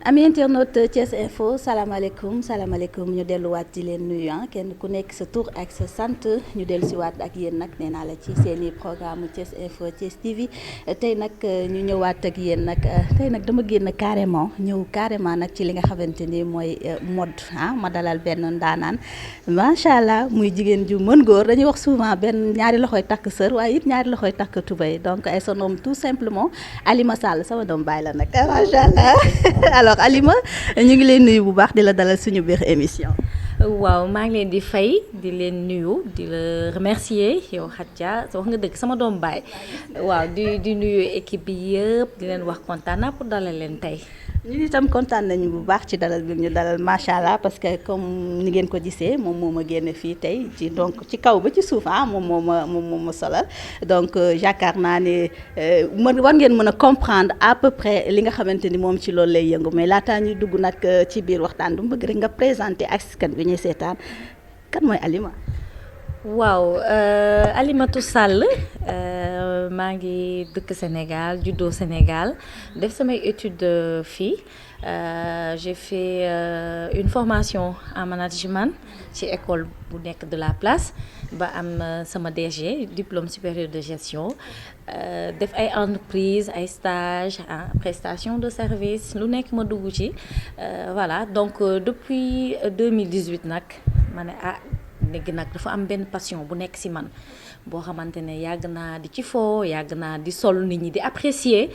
ami internaute Thiès Info salaamaaleykum ñu delluwaat di leen nuyu kenn ku nekk sa tur ak sa sant ñu dellu siwaat ak yéen nag nee naa la ci seeni programme Thiès Info Thiès TV tey nag ñu ñëwaat ak yéen nag tey nag dama génn ñëw carrément nag ci li nga xamante ni mooy mode ma dalal benn ndaanaan macha allah muy jigéen ju mën góor dañuy wax souvent benn ñaari loxoy takk sër waaye it ñaari loxoy takk tubéy donc ay son nom tout simplement Alima Sall sama doom baay la nag macha allah. alors Alima ñu ngi leen nuyu bu baax di la dalal suñu biir émission. waaw maa ngi leen di fay di leen nuyu di la remercier yow Khadja wax nga dëgg sama doom baay waaw di nuyu équipe bi yëpp di leen wax kontaan naa pour dalal leen tey. ñun itam kontaan nañu bu baax ci dalal bi ñu dalal macha allah parce que comme ni ngeen ko gisee moom moo ma génne fii tey ci donc ci kaw ba ci suuf moom moo ma solal donc yaakaar naa ne war ngeen mën a comprendre à peu près li nga xamante ni moom ci loolu lay yëngu mais laataa ñuy dugg nag ci biir waxtaan du bëgg rek nga présenter askan bi ñuy seetaan kan mooy Alima. waaw Alimatou Sall maa ngi dëkk Sénégal juddoo Sénégal def samay études fii j'ai fait une formation en management ci école bu nekk de la place ba am sama DG diplôme supérieur de gestion def ay entreprise ay stage prestation de service lu nekk ma dugg ci voilà donc depuis 2018 nag ma ne léegi nag dafa am benn passion bu nekk ci man boo xamante ne yàgg naa di ci foo yàgg naa di sol nit ñi di apprécier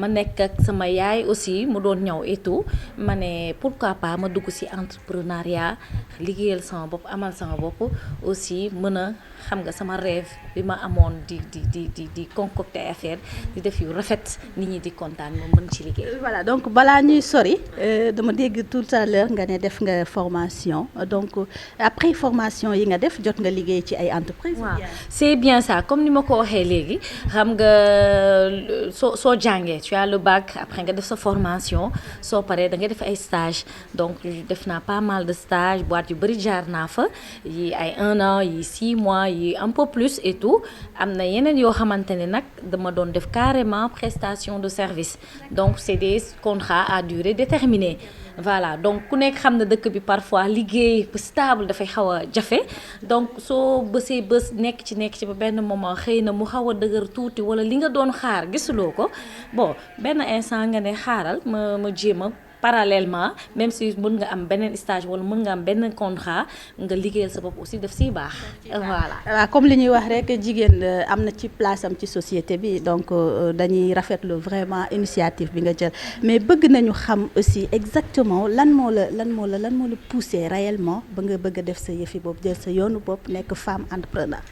ma nekk ak sama yaay aussi mu doon ñëw et tout ma ne pourquoi pas ma dugg ci entrepreneuriat liggéeyal sama bopp amal sama bopp aussi mën a xam nga sama rêve bi ma amoon di concocter affaire di def yu rafet nit ñi di kontaan ma mën ci liggéey. voilà donc balaa ñuy sori dama dégg tout à l'heure nga ne def nga formation donc après formation yi nga def jot nga liggéey ci ay entreprises. waaw c'est bien ça comme ni ma ko waxee léegi xam nga soo jàngee tu as le bac après nga def sa formation soo paree da nga def ay stage donc def naa pas mal de stage boîte yu bëri jaar naa fa yi ay 1 an yi 6 mois yi un peu plus et tout am na yeneen yoo xamante ne nag dama doon def carrément prestation de service donc c'est des contrats à durée déterminée. voilà donc ku nekk xam na dëkk bi parfois liggéey bu stable dafay xaw a jafe donc soo bësee bës nekk ci ba benn moment xëy na mu xaw a dëgër tuuti wala li nga doon xaar gisuloo ko bon benn instant nga ne xaaral ma jéem a parallèlement même si mën nga am beneen stage wala mën nga am benn contrat nga liggéeyal sa bopp aussi daf siy baax. voilà waaw comme li ñuy wax rek jigéen am na ci place am ci société bi donc dañuy rafetlu vraiment initiative bi nga jël mais bëgg nañu xam aussi exactement lan moo la poussé réellement ba nga bëgg a def sa yëfi bopp jël sa yoonu bopp nekk femme entrepreneur.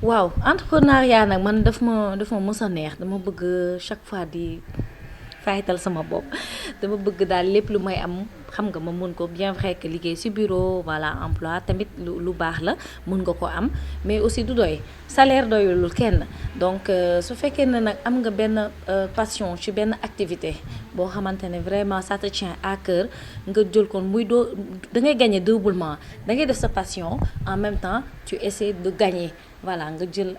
waaw entrepreneuriat nag man daf ma mës a neex dama bëgg chaque fois di fayital sama bopp dama bëgg daal lépp lu may am xam nga ma mën ko bien vrai que liggéey ci bureau voilà emploi tamit lu baax la mën nga ko am mais aussi du doy salaire doyulul kenn donc su fekkee ne nag am nga benn passion ci benn activité boo xamante ne vraiment ça te tient à cœur nga jël kon muy doo da ngay gagner doublement da ngay def sa passion en même temps tu essaies de gagner voilà nga jël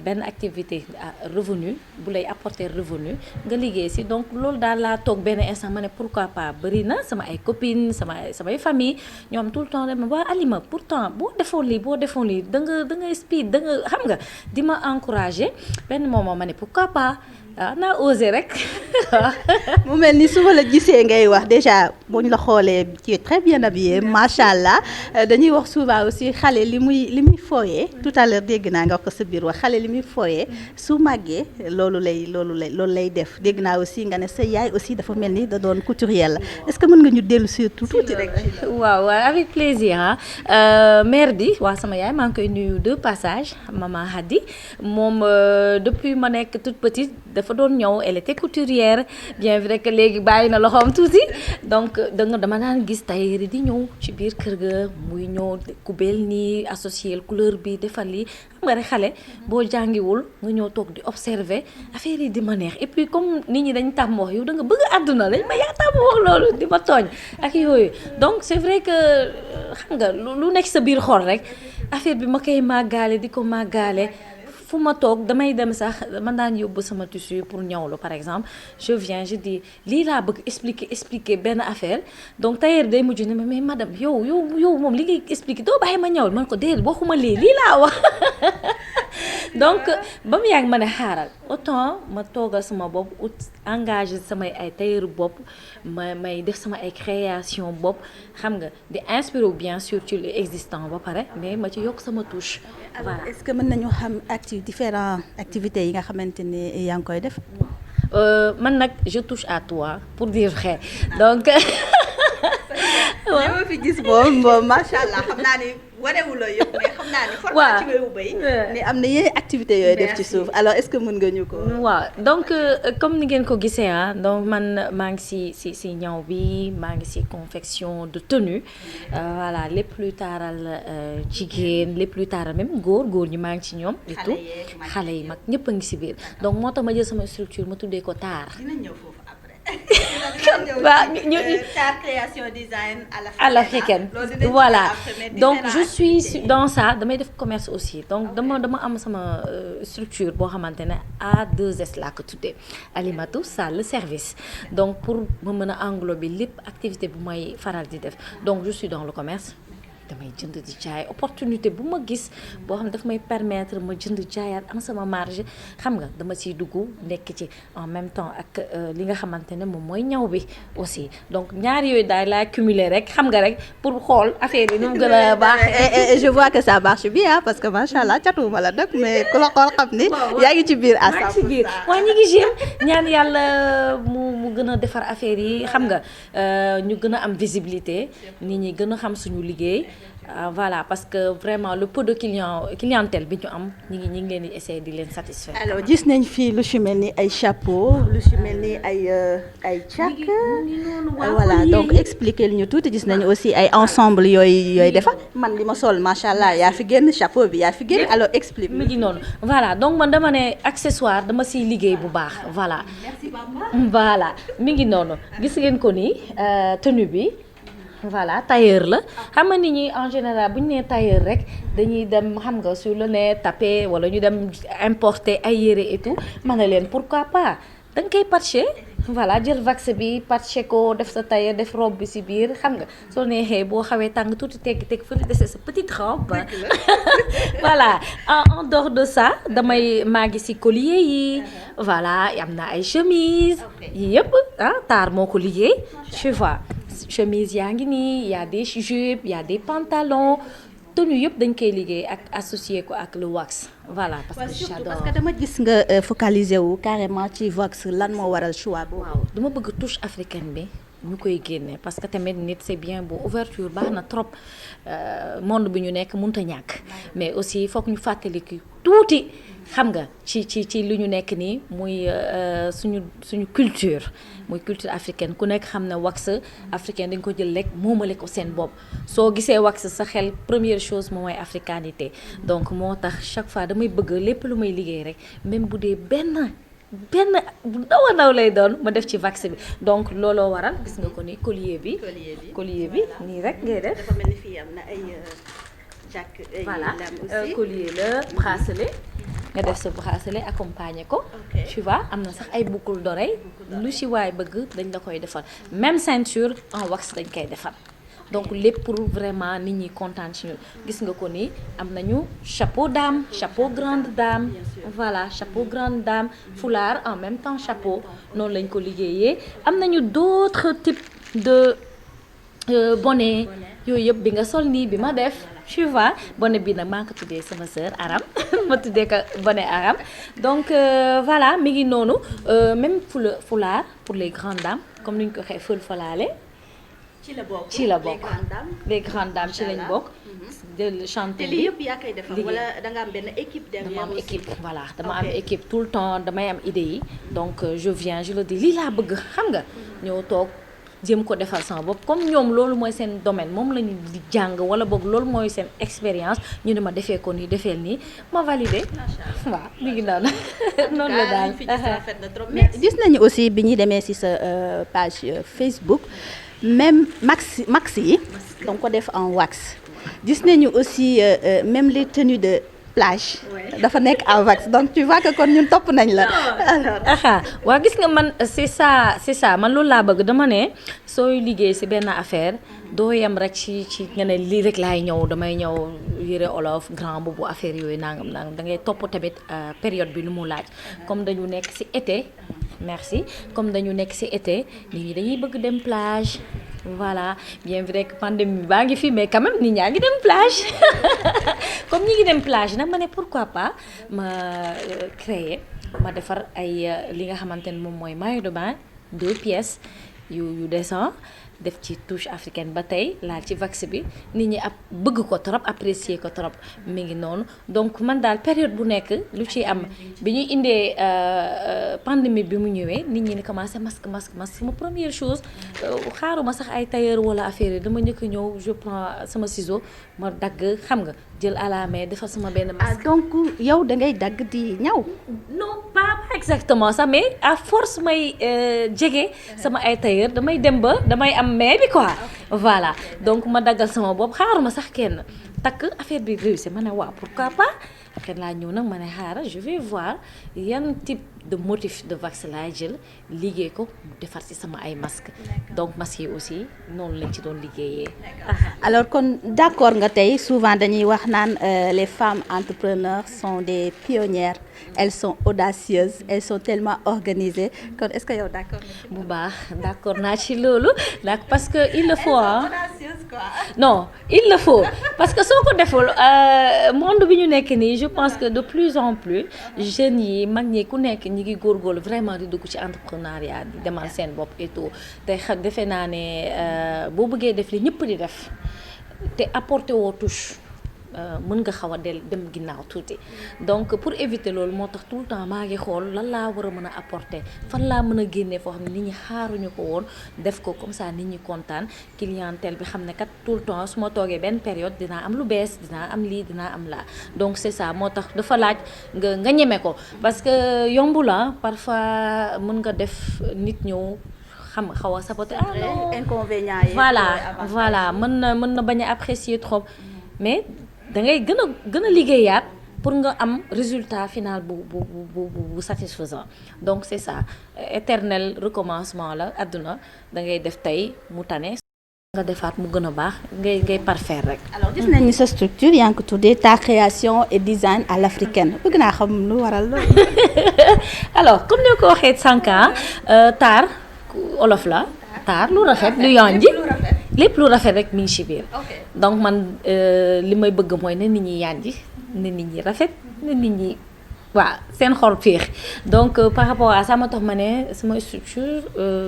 benn activité revenu bu lay apporter revenu nga liggéey ci donc loolu daal laa toog benn instant ma ne pourquoi pas bëri na sama ay copines samay famille ñoom tout le temps dama waa Alima pourtant boo defoon lii da nga speed da nga xam nga di ma encourager benn moment ma ne pourquoi pas naa osé rek. mu mel ni su ma la gisee ngay wax déjà buñ la xoolee ci très bien habillé macha allah dañuy wax souvent aussi xale li muy fooyee tout à l'heure dégg naa nga wax ko sa biir wax xale li muy fooyee su màggee loolu lay def dégg naa aussi nga ne sa yaay aussi dafa mel ni da doon couturière la est-ce que mën nga ñu dellu si tuuti rek. waaw avec plaisir mère di waaw sama yaay maa ngi koy nuyu de passage maman Hadi moom depuis ma nekk toute petite dafa doon ñëw elle était couturière bien vrai que léegi bàyyi na loxoom tuuti donc dama daan gis tailleur di ñëw ci biir kër ga muy ñëw kubéel nii associé couleur bi defal lii xam nga rek xale boo jàngiwul nga ñëw toog di observer affaire yi di ma neex et puis comme nit ñi dañ tàmm wax yow da nga bëgg àdduna dañ ma yaa tàmm wax loolu di ma tooñ ak yooyu donc c'est vrai que xam nga lu nekk sa biir xol rek affaire bi ma koy màggaale di ko màggaale fu ma toog damay dem sax man daan yóbbu sama tissu pour ñawlu par exemple je viens je dis lii laa bëgg expliquer benn affaire donc tailleur day mujj ne ma mais madame yow moom li ngay expliquer doo bàyyi ma ñawlu man ko déedéet waxuma lii laa wax donc ba mu yàgg ma ne xaaral autant ma toogal sama bopp ut engagé samay ay tailleur bopp may def sama ay création bopp xam nga di inspiré bien sûr ci lu existant ba pare mais ma ci yokk sama touche. Alors est-ce que mën nañu xam différentes activités yi nga xamante ni yaa ngi koy def. man nag je touche à toi pour dire vrai donc. li ma fi gis moom macha allah xam naa ni wanewuloo yëpp mais xam naa ni format ci wéyu bay mais am na yeneen activités yooyu def ci suuf alors est-ce que mën nga ñu ko waaw donc comme ni ngeen ko gisee donc man maa ngi si ñaw bi maa ngi si confection de tenue voilà lépp luy taaral jigéen lépp luy taaral même góor ñi maa ngi ci ñoom et tout xale yi mag ñëpp a ngi si biir donc moo tax ma jël sama structure ma tuddee ko taar. dinañ ñëw foofu après. waaw ñu taar création design à l'africaine voilà donc je suis dans ça damay def commerce aussi donc dama am sama structure boo xamante ne A2S laa ko tuddee Alimatou Sall service donc pour ma mën a englober lépp activité bu may faral di def donc je suis dans le commerce damay jënd di jaay opportunité bu ma gis boo xam ne daf may permettre ma jënd jaayaat am sama marge xam nga dama ciy dugg nekk ci en même temps ak li nga xamante ne moom mooy ñaw bi aussi donc ñaar yooyu daal laa cumuler rek xam nga rek pour xool affaire yi nu mu gën a baax. et je vois que ça marche bien parce que macha allah catuma la nag mais ku la xool xam ni yaa ngi ci biir à 100%. waaw ñi ngi jéem ñaan yàlla mu gën a defar affaire yi xam nga ñu gën a am visibilité nit ñi gën a xam suñu liggéey. Voilà parce que vraiment le peu de clientèle bi ñu am ñi ngi leen di essayer di leen satisfaire. alors gis nañ fii lu ci mel ni ay chapeau lu ci mel ni ay càkk voilà donc expliquer lu ñu tuuti gis nañu aussi ay ensemble yooyu defar man li ma sol macha allah yaa fi génn chapeau bi yaa fi génn alors explique. mi ngi noonu voilà donc man dama ne accessoire dama siy liggéey bu baax voilà. merci Bamba. voilà mi ngi noonu gis ngeen ko ni tenue bi. voilà tailleur la xam nga nit ñi en général bu ñu nee tailleur rek dañuy dem xam nga sur le net taper wala ñu dem importer ay yére et tout ma ne leen pourquoi pas da nga koy patcher voilà jël wax bi patcher ko def sa tailleur def robe bi ci biir xam nga soo neexee boo xawee tàng tuuti teg fële dese sa petite robe voilà en dehors de ça damay maa ngi ci collier yi voilà am na ay chemise yi yëpp taar moo ko liggéey tu vois. chemise yaa ngi nii y a des jupes y a des pantalons tenue yëpp dañ koy liggéey ak associé ko ak le wax voilà parce que j'adore parce que dama gis nga focaliser wu carrément ci wax lan moo waral choix boobu. waaw dama bëgg touche africaine bi ñu koy génne parce que tamit nit c'est bien bu ouverture baax na trop monde bi ñu nekk mënut a ñàkk mais aussi foog ñu fàttaliku tuuti xam nga ci lu ñu nekk nii muy suñu culture muy culture africaine ku nekk xam ne wax africaine dañ ko jël rek moomale ko seen bopp soo gisee wax sa xel première chose moom mooy africanité donc moo tax chaque fois damay bëgg lépp lu may liggéey rek même bu dee benn bu ndaw a ndaw lay doon ma def ci wax bi donc looloo waral gis nga ko ni collier bi nii rek ngay def. dafa mel ni fii am na ay jàkk ay voilà lam aussi. collier la bracelet nga def sa bracelet accompagner ko. tu vois am na sax ay boucle d'oreille lu ci waay bëgg dañ la koy defal même ceinture en wax dañ koy defal donc lépp pour vraiment nit ñi kontaan ci ñun gis nga ko ni am nañu chapeau dame chapeau grande dame voilà chapeau grande dame foulard en même temps chapeau noonu lañ ko liggéeyee am nañu d'autres types de bonnet yooyu yëpp bi nga sol nii bi ma def tu vois bonnet bi nag maa ngi ko tuddee sama sœur Aram ma tuddee ko bonnet Aram donc voilà mi ngi noonu même foulard pour les grandes dames comme ni ñu ko waxee fël-falaale ci la bokk les grandes dames ci lañ bokk de chanter lii yëpp yaa koy defar wala da nga am benn équipe derrière dama am équipe voilà dama am équipe tout le temps damay am idée yi donc je viens je le dis lii laa bëgg xam nga ñëw toog jéem ko defal sama bopp comme ñoom loolu mooy seen domaine moom la ñu di jàng wala boog loolu mooy seen expérience ñu ne ma defee ko nii defeel nii ma validé waaw mi ngi noonu noonu la daal mais gis nañu aussi bi ñuy demee ci sa page Facebook même max yi donc ko def en wax gis nañu aussi même les tenues de plage. dafa nekk à Vax donc tu vois que kon ñun topp nañ la. aha waa gis nga man c'est ça man loolu laa bëgg dama ne sooy liggéey ci benn affaire doo yem rek ci nga ne lii rek laay ñëw damay ñëw yére olof grand boobu affaire yooyu nangam da ngay topp tamit période bi lu mu laaj comme dañu nekk ci été merci comme dañu nekk ci été nit ñi dañuy bëgg dem plage voilà bien vrai que pandémie baa ngi fi mais quand même nit ñaa ngi dem plage comme ñi ngi dem plage nag ma ne pourquoi pas ma créer ma defar ay li nga xamante ne moom mooy maillot de bain 2 pièces yu décent def ci touche africaine ba tey laal ci vax bi nit ñi ab bëgg ko trop apprécier ko trop mi ngi noonu donc man daal période bu nekk lu ciy am bi ñuy indee pandémie bi mu ñëwee nit ñi ni commencé masque sama première chose xaaruma sax ay tailleur wala affaire yi dama njëkk a ñëw je prends sama ciseau ma dagg xam nga jël à la main defal sama benn masque. donc yow da ngay dagg di ñaw. non pas exactement ça mais à force may jege sama ay tailleur damay dem ba damay am mais bi quoi voilà donc ma daggal sama bopp xaaruma sax kenn takk affaire bi réussi ma ne waaw pourquoi pas après laa ñëw nag ma ne xaaral je vais voir yan type de motif de wax laay jël liggéey ko defar ci sama ay masque donc masque yi aussi noonu lañ ci doon liggéeyee. alors kon d'accord nga tey souvent dañuy wax naan les femmes entrepreneurs sont des pionnières elles sont audacieuses elles sont tellement organisées kon est-ce que yow d'accord bu baax d'accord naa ci loolu d'accord parce que il le faut ah non il le faut parce que soo ko deful monde bi ñu nekk nii je pense que de plus en plus jeunes yi mag ñi ku nekk ñi ngi góorgóorlu vraiment di dugg ci entrepreneuriat di demal seen bopp et tout te defe naa ne boo bëggee def li ñëpp di def te apporter woo touche mën nga xaw a dem ginnaaw tuuti donc pour éviter loolu moo tax tout le temps maa ngi xool lan laa war a mën a apporter fan laa mën a génnee foo xam ne nit ñi xaaruñu ko woon def ko comme ça nit ñi kontaan clientèle bi xam ne kat tout le temps su ma toogee benn période dinaa am lu bees dinaa am lii dinaa am laa donc c'est ça moo tax dafa laaj nga ñeme ko parce que yombul parfois mën nga def nit ñëw xam nga xaw a saboter non inconvénient yi voilà mën na bañ a apprécier trop mais da ngay gën a liggéeyaat pour nga am résultat final bu satisfaisant donc c'est ça éternel recommencement la àdduna da ngay def tey mu tane nga defaat mu gën a baax ngay parfaire rek. alors gis nañu sa structure yaa ngi ko tuddee ta création et design à l'africaine bëgg naa xam lu waral loolu. alors comme ni ko waxee sànq taar olof la taar lu rafet lu yanji lépp lu rafet rek mi ngi ci biir donc man li may bëgg mooy ne nit ñi yanji ne nit ñi rafet ne nit ñi waaw seen xol féex donc par rapport à ça ma tax ma ne sama structure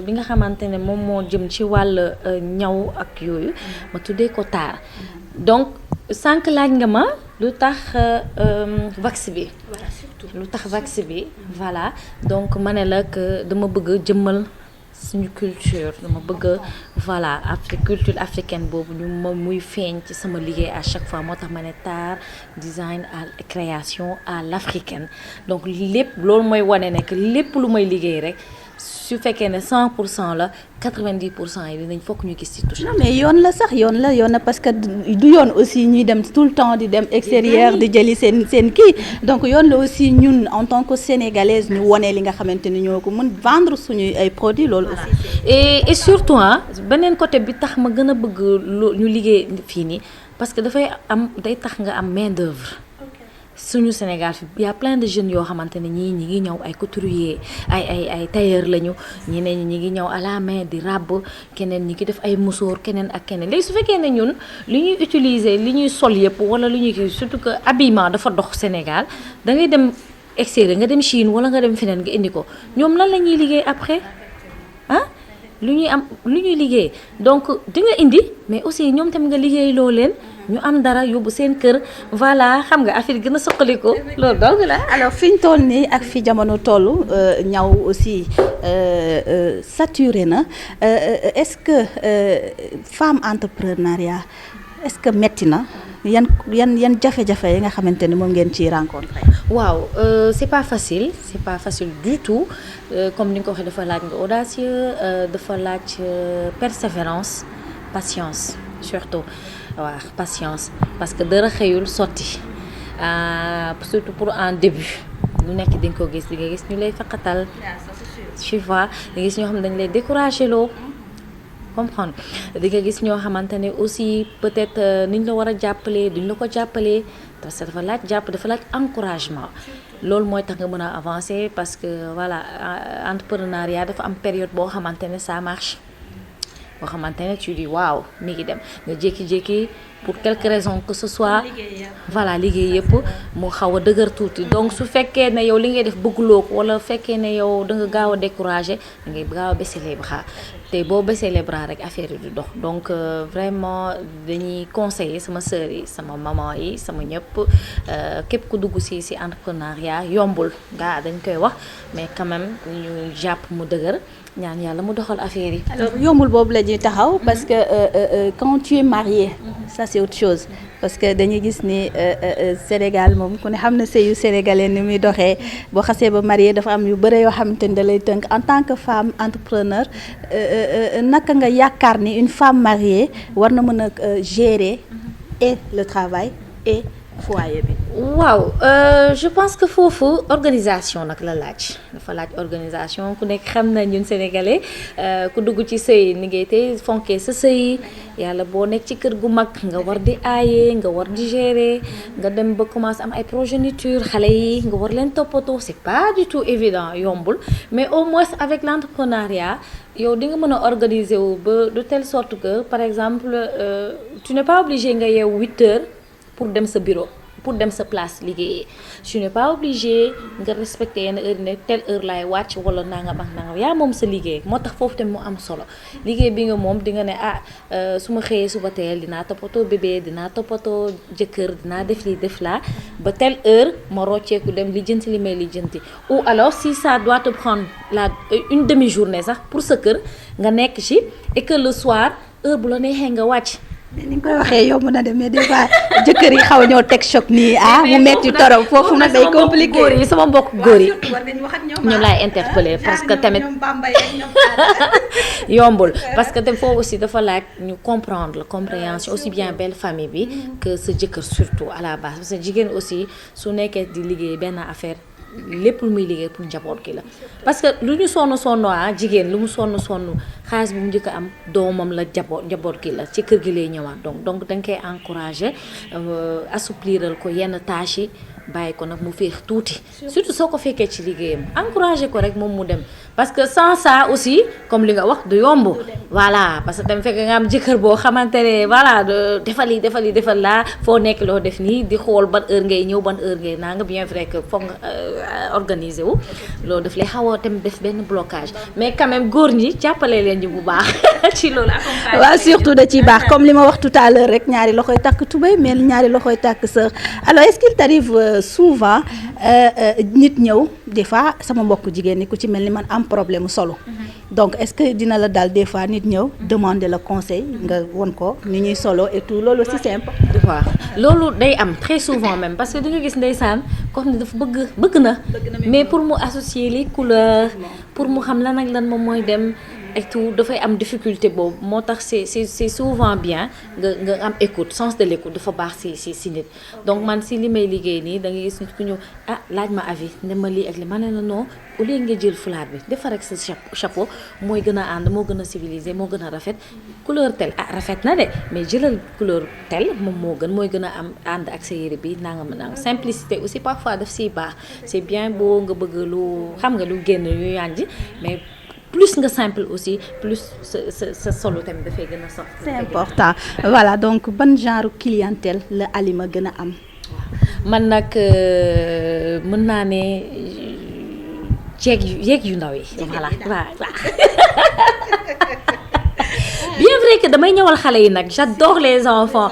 bi nga xamante ne moom moo jëm ci wàll ñaw ak yooyu ma tuddee ko taar donc sànq laaj nga ma lu tax wax bi lu tax wax bi voilà donc ma ne la que dama bëgg jëmmal suñu culture dama bëgg voilà culture africaine boobu ñu moom muy feeñ ci sama liggéey à chaque fois moo tax ma ne taar design à création à l'africaine donc lépp loolu mooy wane ne que lépp lu may liggéey rek su fekkee ne 100% la 90% yi dinañ fokk ñu gis ci touche. non mais yoon la parce que du yoon aussi ñuy dem tout le temps di dem extérieur di jëli seen kii donc yoon la aussi ñun en tant que sénégalaise ñu wone li nga xamante ni ñoo ko mën vendre suñuy ay produits loolu aussi. et surtout beneen côté bi tax ma gën a bëgg ñu liggéey fii nii parce que day tax nga am main d'œuvre. suñu Sénégal fi y a plein de jeunes yoo xamante ne ñii ñi ngi ñëw ay couturier ay tailleur lañu ñeneen ñi ngi ñëw à la main di ràbb keneen ñi ngi def ay musóor keneen ak keneen léegi su fekkee ne ñun li ñuy utiliser li ñuy sol yëpp wala lu ñuy kii surtout que habillement dafa dox Sénégal da ngay dem extérieur nga dem Chine wala nga dem feneen nga indi ko ñoom lan la ñuy liggéey après lu ñuy liggéey donc di nga indi mais aussi ñoom tam nga liggéey loo leen ñu am dara yóbbu seen kër voilà xam nga affaire gën a soqaliku loolu dong la. alors fi ñu toll nii ak fi jamono toll ñaw aussi saturé na est-ce que femme entrepreneuriat est-ce que metti na yan jafe-jafe yi nga xamante ni moom ngeen ciy rencontré. waaw c'est pas facile du tout comme ni nga ko waxee dafa laaj nga audacieux dafa laaj persévérance patience surtout. waaw patience parce que dara xëyul sotti surtout pour un début lu nekk di nga ko gis di nga gis ñu lay faqatal tu vois di nga gis ñoo xam ne dañ lay décourager loo comprendre di nga gis ñoo xamante ne aussi peut-être niñ la war a jàppalee duñ la ko jàppalee parce que dafa laaj jàpp dafa laaj encouragement loolu mooy tax nga mën a avancer parce que voilà entrepreneuriat dafa am période boo xamante ne ça marche boo xamante ne tu dis waaw mi ngi dem nga jékki-jékki pour quelque raison que ce soit voilà liggéey yëpp mu xaw a dëgër tuuti donc su fekkee ne yow li ngay def bëgguloo ko wala fekkee ne yow da nga gaaw a découragé da ngay gaaw a baisser les bras te boo baisser les bras rek affaire yi du dox donc vraiment dañuy conseiller sama sœur yi sama maman yi sama ñëpp képp ku dugg ci entrepreneuriat yombul gaa dañ koy wax mais quand même ñu jàpp mu dëgër ñaan yàlla mu doxal affaire yi. alors yombul boobu la ñuy taxaw parce que quand tu es marié ça c'est autre chose parce que dañuy gis ni Sénégal moom ku ne xam na sëyu sénégalais ni muy doxee boo xasee ba marié dafa am yu bëre yoo xamante ni da lay tënk en tant que femme entrepreneur naka nga yaakaar ni une femme mariée war na mën a gérer et le travail et foyer bi. waaw je pense que foofu organisation nag la laaj dafa laaj organisation ku nekk xam na ñun sénégalais ku dugg ci sëy ni ngay te fonkee sa sëy yàlla boo nekk ci kër gu mag nga war di aaye nga war di gérer nga dem ba commencer am ay progéniture xale yi nga war leen toppatoo c'est pas du tout évident yombul mais au moins avec l'entrepreneuriat yow di nga mën a organiser wu ba de telle sorte que par exemple tu n'es pas obligé nga yeewu 8 heures pour dem sa bureau pour dem sa place liggéeyee tu n'es pas obligé nga respecter yenn heure ne telle heure laay wàcc wala nangam ak nangam yaa moom sa liggéey moo tax foofu tamit mu am solo liggéey bi nga moom di nga ne su ma xëyee suba teel dinaa toppatoo bébé dinaa toppatoo jëkkër dinaa def lii def laa ba telle heure ma rocceeku dem lijjanti li may lijjanti ou alors si ça doit te prendre une demi-journée sax pour sa kër nga nekk ci et que le soir heure bu la neexee nga wàcc. ni nga koy waxee yomb na de mais des fois jëkkër yi xaw ñoo teg choc nii mu metti torop foofu nag day compliqué góor yi sama mbokk góor yi ñoom laay interpeller parce que tamit yombul parce que tam foofu aussi dafa laaj ñu comprendre la compréhension aussi bien belle famille bi que sa jëkkër surtout à la base parce que jigéen aussi su nekkee di liggéey benn affaire lépp lu muy liggéey pour njaboot gi la parce que lu ñu sonn jigéen lu mu sonn xaalis bu mu njëkk a am doomam la njaboot gi la ci kër gi lay ñëwaat donc da nga koy encourager assoupliral ko yenn tâches yi bàyyi ko nag mu féex tuuti surtout soo ko fekkee ci liggéeyam encourager ko rek moom mu dem parce que sans ça aussi comme li nga wax du yomb voilà parce que tamit fekk nga am jëkkër boo xamante ne voilà defal laa foo nekk loo def nii di xool ban heure ngay ñëw ban heure ngay naa nga bien vrai que foog nga organiser wu loolu daf lay xaw a tamit def benn blocage mais quand même góor ñi jàppale leen ñu bu baax ci loolu waaw surtout da ciy baax comme li ma wax tout à l'heure rek ñaari loxoy takk tubéy mais ñaari loxoy takk sër alors est-ce qu'il t'arrive souvent nit ñëw des fois sama mbokk jigéen ñi ku ci mel ni man am problème solo donc est-ce que dina la dal des fois nit ñëw demander le conseil nga won ko ni ñuy solo et tout loolu aussi c'est important. waaw loolu day am très souvent même parce que di nga gis ndeysaan ko xam ne dafa bëgg na mais pour mu associer les couleurs pour mu xam lan ak lan moom mooy dem et tout dafay am difficulté boobu moo tax c'est souvent bien nga am écoute sens de l'écoute dafa baax si nit donc man si li may liggéey nii da ngay gis nit ku ñëw laaj ma avis ne ma lii ak li ma ne la non au lieu nga jël fulaar bi defar rek sa chapeau mooy gën a ànd moo gën a civilisé moo gën a rafet couleur tel rafet na de mais jëlal couleur tel moom moo gën mooy gën a am ànd ak sa yére bi nangam simplicité aussi parfois daf siy baax c'est bien boo nga bëgg lu xam nga lu génn yu yànji mais plus nga simple aussi plus sa solo tamit dafay gën a sox c'est important voilà donc ban genre clientèle la Halima gën a am. man nag mën naa ne jeeg yu ndaw yi. voilà waaw. bien vrai que damay ñëwal xale yi nag j'adore les enfants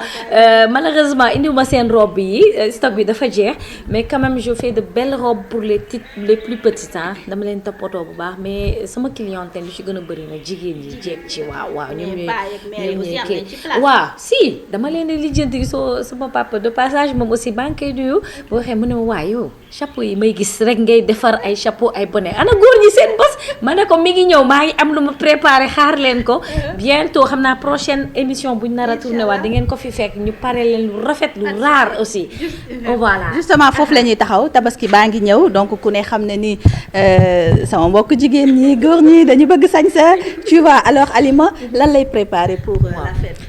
malheureusement indiwuma seen robe yi stock bi dafa jeex mais quand même je fais de belles robes pour les plus petites dama leen toppatoo bu baax mais sama clientèle lu ci gën a bëri na jigéen yi jeeg ci waaw ñoom ñooy kii waaw si dama leen di lijjanti soo sama papa de passage moom aussi maa ngi koy nuyu boo waxee mu ne ma waay yow chapeau yi may gis rek ngay defar ay chapeau ay bonnet ana góor ñi seen bos ma ne ko mi ngi ñëw maa ngi am lu ma préparé xaar leen ko bientôt xam naa prochaine émission buñ nar a tourné waat di ngeen ko fi fekk ñu pare leen lu rafet lu rare aussi voilà justement foofu la ñuy taxaw tabaski baa ngi ñëw donc ku ne xam ne ni sama mbokk jigéen ñi góor ñi dañu bëgg sañsa tu vois alors Halima lan lay préparer pour la fête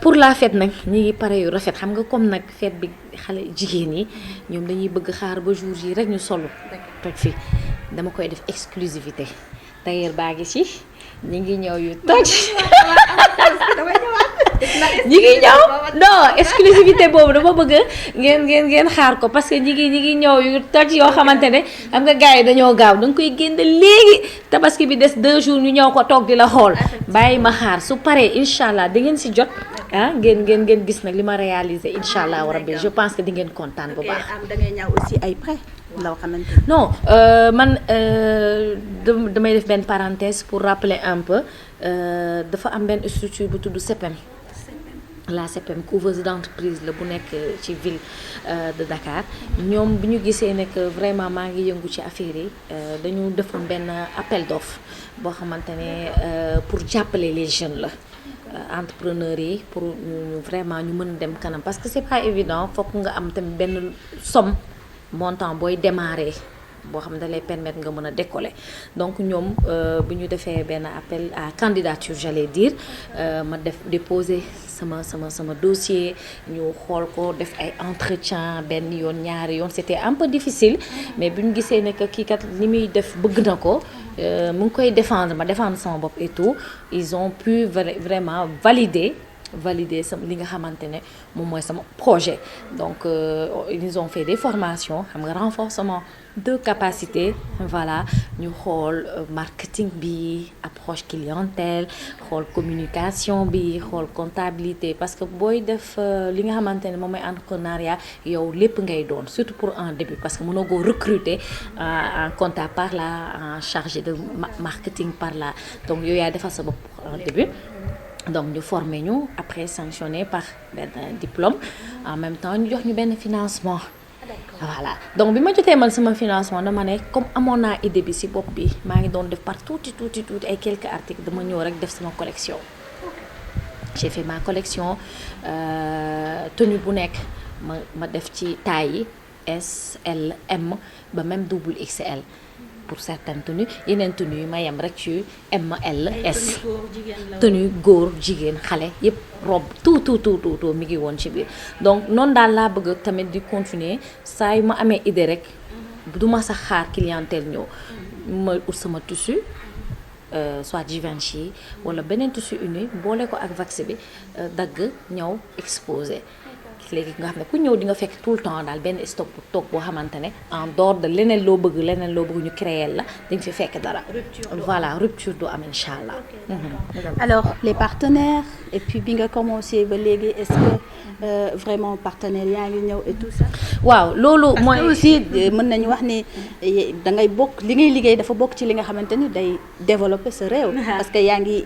pour la fête nag ñi ngi pare yu rafet xam nga comme nag fête bi xale jigéen yi ñoom dañuy bëgg xaar ba jour yi rek ñu solo toj fi dama koy def exclusivité tailleur baa ngi ci ñi ngi ñëw yu toj ñi ngi ñëw non exclusivité boobu dama bëgg ngeen xaar ko parce que ñi ngi ñëw yu toj yoo xamante ne xam nga gars yi dañoo gaaw da nga koy génne léegi tabaski bi des 2 jours ñu ñëw ko toog di la xool bàyyi ma xaar su paree incha allah da ngeen si jot ah ngeen gis nag li ma réalisé incha allah rabbi je pense que di ngeen kontaan bu baax. da ngay ñëw aussi ay prêt loo xamante non man damay def benn parenthèse pour rappeler un peu dafa am benn structure bu tudd CEPEM. La CEPEM couveuse d'entreprise la bu nekk ci ville de Dakar ñoom bi ñu gisee ne que vraiment maa ngi yëngu ci affaire yi dañu defoon benn appel d'offre boo xamante ne pour jàppale les jeunes la entrepreneurs yi pour ñu vraiment ñu mën dem kanam parce que c'est pas évident fokk nga am tamit benn somme montant booy démarrer boo xam ne da lay permettre nga mën a décoller donc ñoom bu ñu defee benn appel à candidature j'allais dire ma déposer sama dossier ñu xool ko def ay entretien benn yoon ñaari yoon c'était un peu difficile mais bu ñu gisee ne que kii kat li muy def bëgg na ko mu ngi koy défendre ma défendre sama bopp et tout ils ont pu vraiment valider sama li nga xamante ne moom mooy sama projet donc ils ont fait des formations xam nga renforcement de capacité voilà ñu xool marketing bi approche clientèle xool communication bi xool comptabilité parce que booy def li nga xamante ne moom mooy entrepreneuriat yow lépp ngay doon surtout pour un début parce que mënoo ko recruter en comptable par là en chargé de marketing par là donc yow yaa defal sa bopp pour un début donc ñu formé ñu après sanctionné par benn diplôme en même temps ñu jox ñu benn financement voilà donc bi ma jotee man sama financement dama ne comme amoon naa idée bi ci bopp bi maa ngi doon def par tuuti ay quelques articles dama ñëw rek def sama collection j'ai fait ma collection tenue bu nekk ma def ci taille yi S L M ba même double XL pour certaines tenues yeneen tenues yi ma yem rek ci M L S tenue góor jigéen xale yépp robe tout mi ngi woon ci biir donc noonu daal laa bëgg tamit di continuer saa yu ma amee idée rek du ma sax xaar clientèle ñëw ma ut sama tissu soit Givenchy wala beneen tissu uni boole ko ak wax bi dagg ñëw exposé léegi nga xam ne ku ñëw di nga fekk tout le temps daal benn stock bu toog boo xamante ne en dehors de leneen loo bëgg ñu créer la dañ fi fekk dara voilà rupture du am incha allah. alors les partenaires et puis bi nga commencé ba léegi est-ce que vraiment partenaires yaa ngi ñëw et tout ça. waaw loolu mooy aussi mën nañu wax ni da ngay bokk li ngay liggéey dafa bokk ci li nga xamante ni day développer sa réew. parce que yaa ngi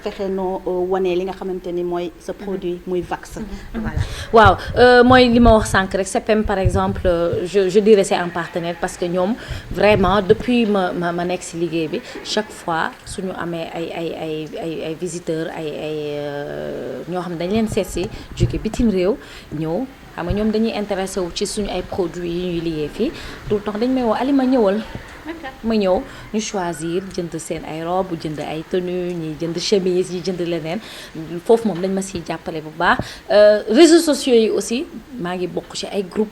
fexe noo wane li nga xamante ni mooy sa produit muy Vax. voilà. waaw mooy li ma wax sànq rek CEPEM par exemple je dirais c'est un partenaire parce que ñoom vraiment depuis ma nekk ci liggéey bi chaque fois suñu amee ay visiteurs ay ñoo xam ne dañ leen seet ci jóge bitim réew ñëw xam nga ñoom dañuy intéressé wu ci suñu ay produits yi ñuy liggéey fii tout le temps dañ may woo Alima ñëwal ma ñëw ñu choisir jënd seen ay robe jënd ay tenue ñi jënd chemise yi jënd leneen foofu moom dañ ma siy jàppale bu baax réseaux sociaux yi aussi maa ngi bokk ci ay groupe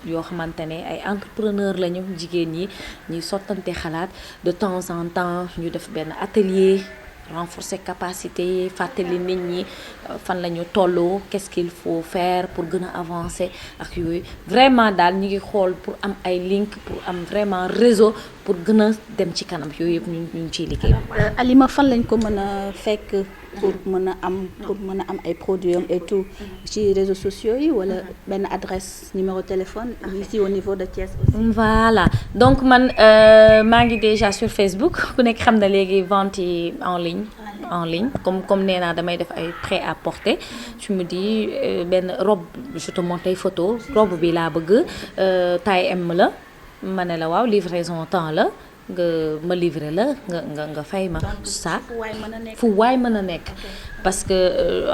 yoo xamante ne ay entrepreneur lañu jigéen ñi ñuy sottante xalaat de temps en temps ñu def benn atelier renforcer capacité yi fàttali nit ñi fan la ñu toll qu'est-ce qu'il faut faire pour gën a avancer ak yooyu vraiment daal ñu ngi xool pour am ay link pour am vraiment réseau pour gën a dem ci kanam yooyu yëpp ñu ngi ciy liggéey. Alima fan lañ ko mën a fekk pour mën a am ay produits et tout ci réseaux sociaux yi wala benn adresse numéro téléphone ici au niveau de Thiès aussi. voilà donc man maa ngi déjà sur Facebook ku nekk xam na léegi vente yi en ligne en ligne comme nee naa damay def ay prêt-à-porter tu me dis benn robe je te montre ay photo robe bi laa bëgg taille M la ma ne la waaw livraison temps la nga ma livrer la nga fay ma ça fu waay mën a nekk parce que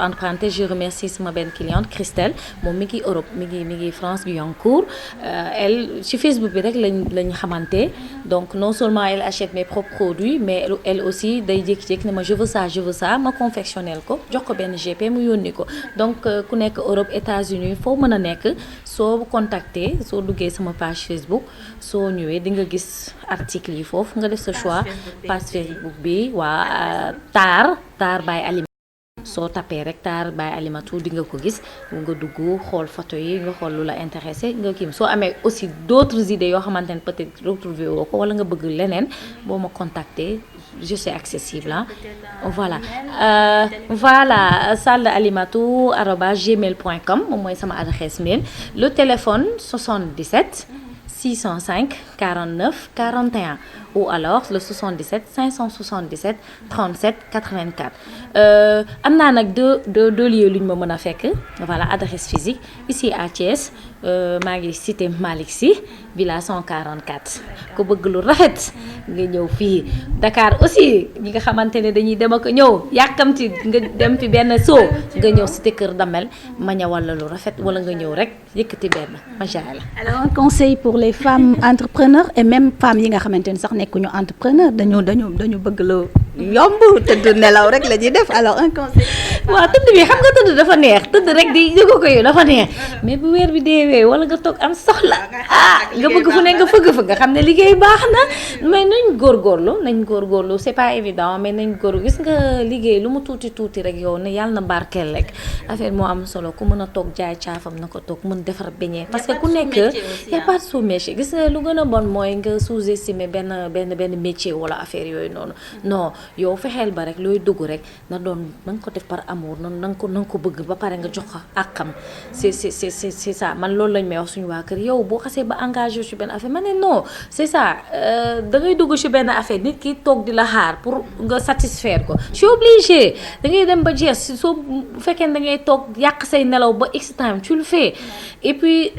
en parenthèse je remercie sama benn cliente Christelle moom mi ngi Europe mi ngi France Guyancourt elle ci Facebook bi rek lañ xamante donc non seulement elle achète mes propres produits mais elle aussi day jékki-jékki ne ma je veux ça ma confectionnel ko jox ko benn GP mu yónni ko donc ku nekk Europe États-Unis foo mën a nekk soo contacter soo duggee sama page Facebook soo ñëwee di nga gis article yi foofu nga def sa choix page Facebook bi waa Tar by Alimatu soo tapee rek Tar by Alimatu di nga ko gis nga dugg xool photo yi nga xool lu la intéressé nga kii soo amee aussi d'autres idées yoo xamante ne peut-être retrouver woo ko wala nga bëgg leneen boo ma contacter je suis accessible voilà sallealimatu@gmail.com moom mooy sama adresse mail le téléphone 77 605 49 41 ou alors le 77 577 37 84 am naa nag deux lieux lu ñu ma mën a fekk voilà adresse physique ici à Thiès maa ngi cité Malick Sy villa 144 ku bëgg lu rafet nga ñëw fii Dakar aussi ñi nga xamante ne dañuy dem ak ñëw yàkkamti nga dem fi benn soo nga ñëw cité Kër Damel ma ñëwal la lu rafet wala nga ñëw rek yëkkati benn macha allah. Alors un conseil pour les femmes entrepreneurs et même femmes yi nga xamante ne sax nekkuñu entrepreneur dañu bëgg lu yomb tëdd nelaw rek la ñuy def alors un conseil. waaw tëdd bi xam nga tëdd dafa neex tëdd rek di jóge ko yow dafa neex mais bu weer bi deewee wala nga toog am soxla nga bëgg fu ne nga fëgg nga xam ne liggéey baax na mais nañ góorgóorlu c'est pas évident mais nañ gis nga liggéey lu mu tuuti rek yow ne yàlla na barkeel rek affaire moo am solo ku mën a toog jaay caafam na ko toog mën defar beñee parce que ku nekk y a pas de sous-métier gis nga lu gën a bon mooy nga sous-estimer benn métier wala affaire yooyu noonu non yow fexeel ba rek looy dugg rek na nga ko def par amour na nga ko bëgg ba pare nga jox ko àqam c'est ça man loolu lañ may wax suñu waa kër yow boo xasee ba engagé ci benn affaire ma ne non c'est ça da ngay dugg ci benn affaire nit ki toog di la xaar pour nga satisfaire ko je suis obligé da ngay dem ba jeex soo bu fekkee da ngay toog yàq say nelaw ba x time tu le fais et puis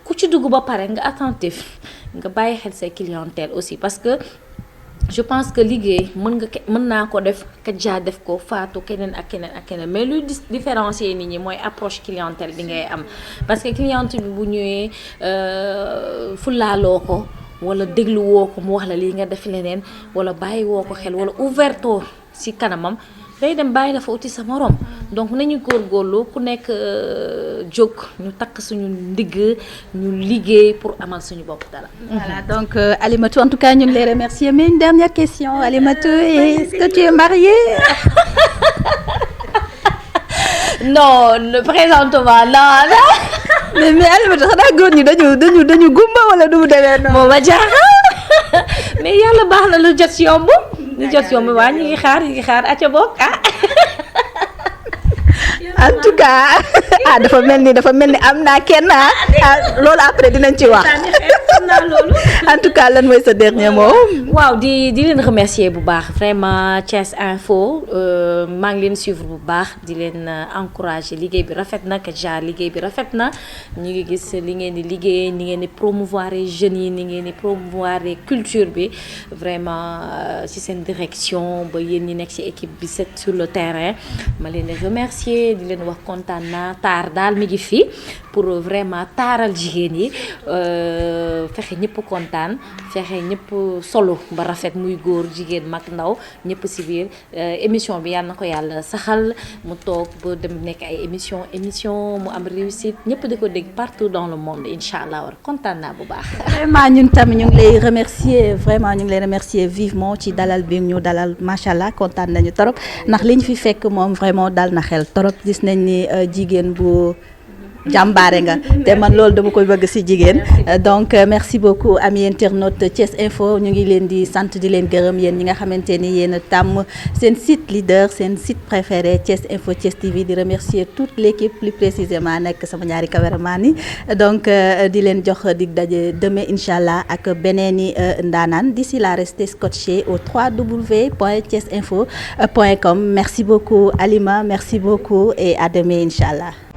ku ci dugg ba pare nga attentif nga bàyyi xel say clientèle aussi parce que je pense que liggéey mën naa ko def Kadja def ko Fatou keneen ak keneen mais luy différencier nit ñi mooy approche clientèle bi ngay am parce que cliente bi bu ñëwee fulaaloo ko wala déglu woo ko mu wax la lii nga def leneen wala bàyyi woo ko xel wala ouverto ci kanamam day dem bàyyi la fa uti sa morom donc nañu góorgóorlu ku nekk jóg ñu takk suñu ndigg ñu liggéey pour amal suñu bopp dara. Voilà donc Alimatou en tout cas ñu ngi lay remercier mais une dernière question Alimatou est-ce que tu es mariée? Non ne présente-moi non. mais Alimatou xanaa góor ñi dañu gumba wala du mu demee noonu. moo ma jaaxal mais yàlla baax na lu jot yomb. lu jot yomb waa ñu ngi xaar acca bokk en tout cas dafa mel ni am naa kenn loolu après dinañ ci wax en tout cas lan mooy sa dernier mot. waaw di leen remercier bu baax vraiment Thiès Info maa ngi leen suivre bu baax di leen encourager liggéey bi rafet na Kadja liggéey bi rafet na ñu ngi gis li ngeen di liggéey ni ngeen di promouvoir jeunes yi ni ngeen di promouvoir culture bi vraiment ci seen direction ba yéen ñi nekk ci équipe bi c'est sur le terrain ma leen di remercier di leen wax kontaan naa taar daal mi ngi fi pour vraiment taaral jigéen yi fexe ñëpp kontaan fexe ñëpp solo ba rafet muy góor jigéen mag ndaw ñëpp ci biir émission bi yàlla na ko yàlla saxal mu toog ba dem nekk ay émission mu am réussite ñëpp di ko dégg partout dans le monde incha allah war kontaan naa bu baax. vraiment ñun tamit ñu ngi lay remercier vivement ci dalal bi ñu dalal macha allah kontaan nañu torop ndax li ñu fi fekk moom vraiment dal na xel torop gis nañ ni jigéen bu. jàmbaare nga te man loolu dama koy bëgg ci jigéen donc merci beaucoup amis internautes Thiès Info ñu ngi leen di sant di leen gërëm yéen ñi nga xamante ni yéen a tàmm seen site leader seen site préféré Thiès Info Thiès TV di remercier toute l'équipe plus précisément nekk sama ñaari caméraman yi donc di leen jox dig daje demain inchallah ak beneeni ndaanaan d'ici là restez scotchés au www.thiesinfo.com. Merci beaucoup Alima, merci beaucoup et à demain inchallah.